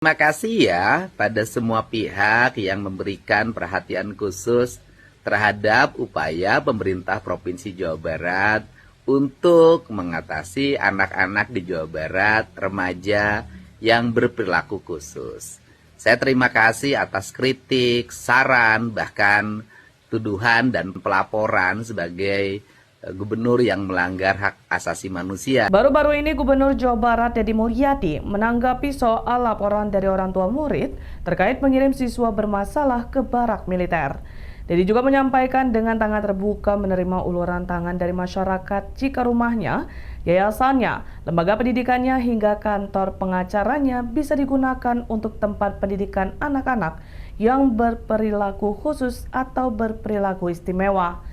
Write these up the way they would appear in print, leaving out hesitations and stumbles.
Terima kasih ya pada semua pihak yang memberikan perhatian khusus terhadap upaya pemerintah Provinsi Jawa Barat untuk mengatasi anak-anak di Jawa Barat, remaja yang berperilaku khusus. Saya terima kasih atas kritik, saran, bahkan tuduhan dan pelaporan sebagai gubernur yang melanggar hak asasi manusia. Baru-baru ini Gubernur Jawa Barat Deddy Mulyadi menanggapi soal laporan dari orang tua murid terkait mengirim siswa bermasalah ke barak militer. Deddy juga menyampaikan dengan tangan terbuka menerima uluran tangan dari masyarakat jika rumahnya, yayasannya, lembaga pendidikannya hingga kantor pengacaranya bisa digunakan untuk tempat pendidikan anak-anak yang berperilaku khusus atau berperilaku istimewa.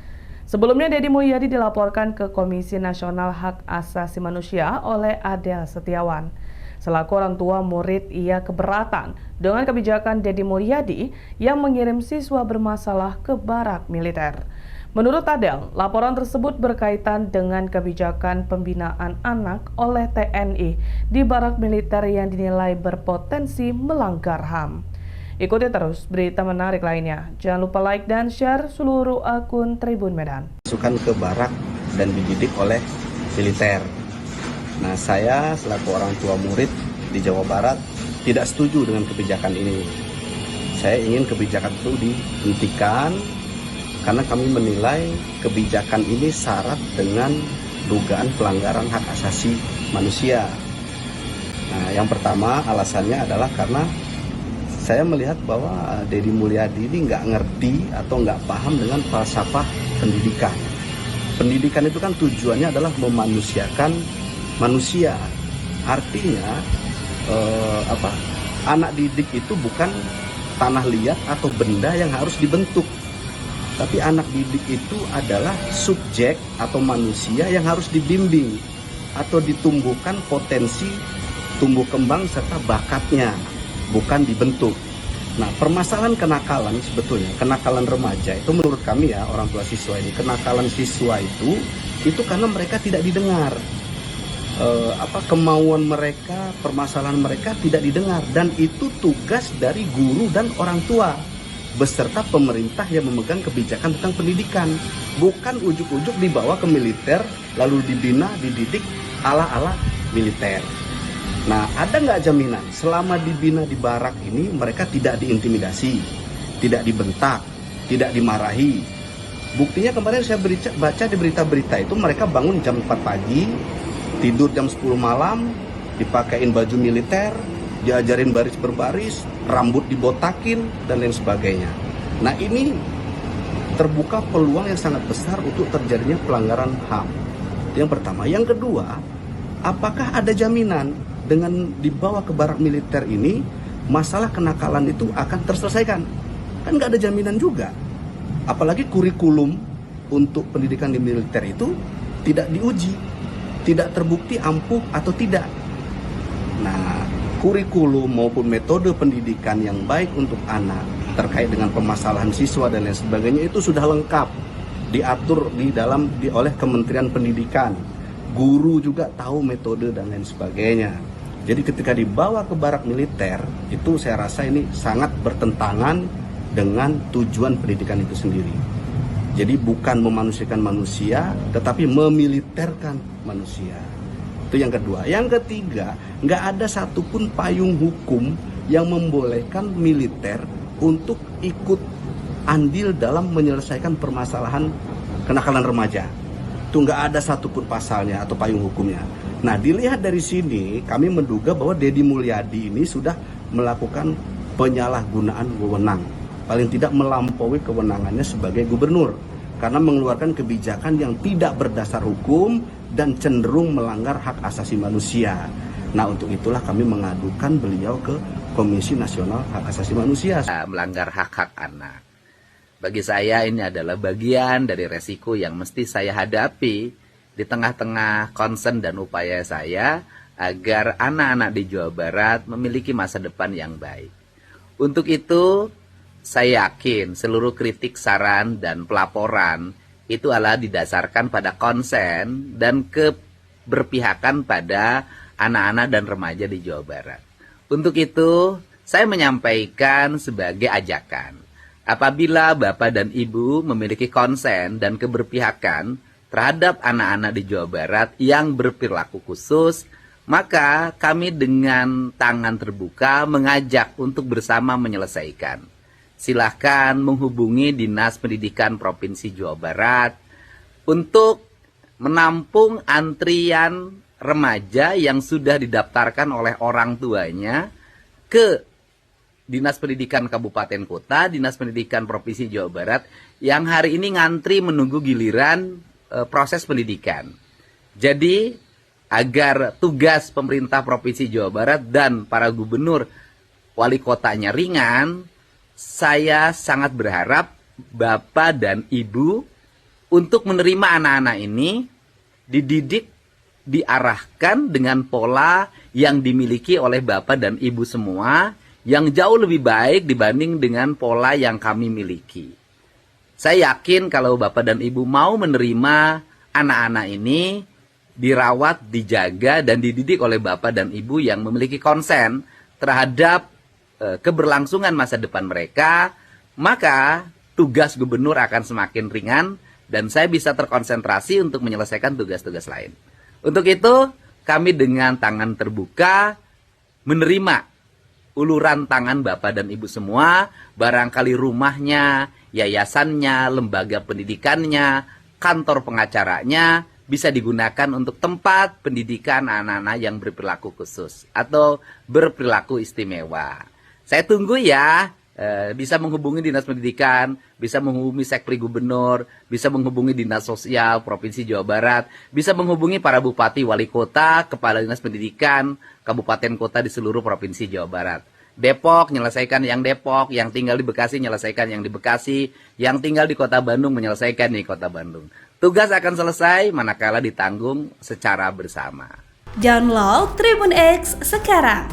Sebelumnya, Deddy Mulyadi dilaporkan ke Komisi Nasional Hak Asasi Manusia oleh Adel Setiawan. Selaku orang tua murid, ia keberatan dengan kebijakan Deddy Mulyadi yang mengirim siswa bermasalah ke barak militer. Menurut Adel, laporan tersebut berkaitan dengan kebijakan pembinaan anak oleh TNI di barak militer yang dinilai berpotensi melanggar HAM. Ikuti terus berita menarik lainnya. Jangan lupa like dan share seluruh akun Tribun Medan. Masukkan ke barak dan dididik oleh militer. Nah, saya selaku orang tua murid di Jawa Barat tidak setuju dengan kebijakan ini. Saya ingin kebijakan itu dihentikan karena kami menilai kebijakan ini syarat dengan dugaan pelanggaran hak asasi manusia. Nah, yang pertama alasannya adalah karena saya melihat bahwa Deddy Mulyadi ini nggak ngerti atau nggak paham dengan falsafah pendidikan. Pendidikan itu kan tujuannya adalah memanusiakan manusia. Artinya anak didik itu bukan tanah liat atau benda yang harus dibentuk. Tapi anak didik itu adalah subjek atau manusia yang harus dibimbing atau ditumbuhkan potensi tumbuh kembang serta bakatnya, bukan dibentuk. Nah, permasalahan kenakalan sebetulnya, kenakalan remaja itu menurut kami ya, orang tua siswa ini, kenakalan siswa itu karena mereka tidak didengar. Kemauan mereka, permasalahan mereka tidak didengar, dan itu tugas dari guru dan orang tua beserta pemerintah yang memegang kebijakan tentang pendidikan. Bukan ujuk-ujuk dibawa ke militer lalu dibina, dididik ala-ala militer. Nah, ada nggak jaminan selama dibina di barak ini mereka tidak diintimidasi, tidak dibentak, tidak dimarahi? Buktinya kemarin saya baca di berita-berita itu mereka bangun jam 4 pagi, tidur jam 10 malam, dipakein baju militer, diajarin baris berbaris, rambut dibotakin, dan lain sebagainya. Nah, ini terbuka peluang yang sangat besar untuk terjadinya pelanggaran HAM. Yang pertama. Yang kedua, apakah ada jaminan dengan dibawa ke barak militer ini, masalah kenakalan itu akan terselesaikan? Kan nggak ada jaminan juga. Apalagi kurikulum untuk pendidikan di militer itu tidak diuji, tidak terbukti ampuh atau tidak. Nah, kurikulum maupun metode pendidikan yang baik untuk anak terkait dengan permasalahan siswa dan lain sebagainya itu sudah lengkap diatur oleh Kementerian Pendidikan. Guru juga tahu metode dan lain sebagainya. Jadi ketika dibawa ke barak militer, itu saya rasa ini sangat bertentangan dengan tujuan pendidikan itu sendiri. Jadi bukan memanusiakan manusia, tetapi memiliterkan manusia. Itu yang kedua. Yang ketiga, nggak ada satupun payung hukum yang membolehkan militer untuk ikut andil dalam menyelesaikan permasalahan kenakalan remaja. Itu nggak ada satupun pasalnya atau payung hukumnya. Nah, dilihat dari sini, kami menduga bahwa Deddy Mulyadi ini sudah melakukan penyalahgunaan wewenang. Paling tidak melampaui kewenangannya sebagai gubernur. Karena mengeluarkan kebijakan yang tidak berdasar hukum dan cenderung melanggar hak asasi manusia. Nah, untuk itulah kami mengadukan beliau ke Komisi Nasional Hak Asasi Manusia. Melanggar hak-hak anak. Bagi saya ini adalah bagian dari resiko yang mesti saya hadapi di tengah-tengah concern dan upaya saya agar anak-anak di Jawa Barat memiliki masa depan yang baik. Untuk itu, saya yakin seluruh kritik, saran, dan pelaporan itu adalah didasarkan pada konsen dan keberpihakan pada anak-anak dan remaja di Jawa Barat. Untuk itu, saya menyampaikan sebagai ajakan. Apabila Bapak dan Ibu memiliki konsen dan keberpihakan terhadap anak-anak di Jawa Barat yang berperilaku khusus, maka kami dengan tangan terbuka mengajak untuk bersama menyelesaikan. Silahkan menghubungi Dinas Pendidikan Provinsi Jawa Barat untuk menampung antrian remaja yang sudah didaftarkan oleh orang tuanya ke Dinas Pendidikan Kabupaten Kota, Dinas Pendidikan Provinsi Jawa Barat yang hari ini ngantri menunggu giliran proses pendidikan. Jadi, agar tugas pemerintah Provinsi Jawa Barat dan para gubernur wali kotanya ringan, saya sangat berharap Bapak dan Ibu untuk menerima anak-anak ini dididik, diarahkan dengan pola yang dimiliki oleh Bapak dan Ibu semua, yang jauh lebih baik dibanding dengan pola yang kami miliki. Saya yakin kalau Bapak dan Ibu mau menerima anak-anak ini, dirawat, dijaga, dan dididik oleh Bapak dan Ibu yang memiliki konsen terhadap keberlangsungan masa depan mereka, maka tugas gubernur akan semakin ringan dan saya bisa terkonsentrasi untuk menyelesaikan tugas-tugas lain. Untuk itu, kami dengan tangan terbuka menerima uluran tangan Bapak dan Ibu semua, barangkali rumahnya, yayasannya, lembaga pendidikannya, kantor pengacaranya, bisa digunakan untuk tempat pendidikan anak-anak yang berperilaku khusus atau berperilaku istimewa. Saya tunggu ya, bisa menghubungi Dinas Pendidikan, bisa menghubungi Sekpri Gubernur, bisa menghubungi Dinas Sosial Provinsi Jawa Barat, bisa menghubungi para bupati, wali kota, kepala Dinas Pendidikan, kabupaten kota di seluruh Provinsi Jawa Barat. Depok, menyelesaikan yang Depok, yang tinggal di Bekasi, menyelesaikan yang di Bekasi, yang tinggal di Kota Bandung, menyelesaikan di Kota Bandung. Tugas akan selesai manakala ditanggung secara bersama. Download Tribun X sekarang,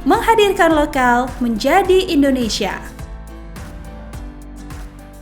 menghadirkan lokal menjadi Indonesia.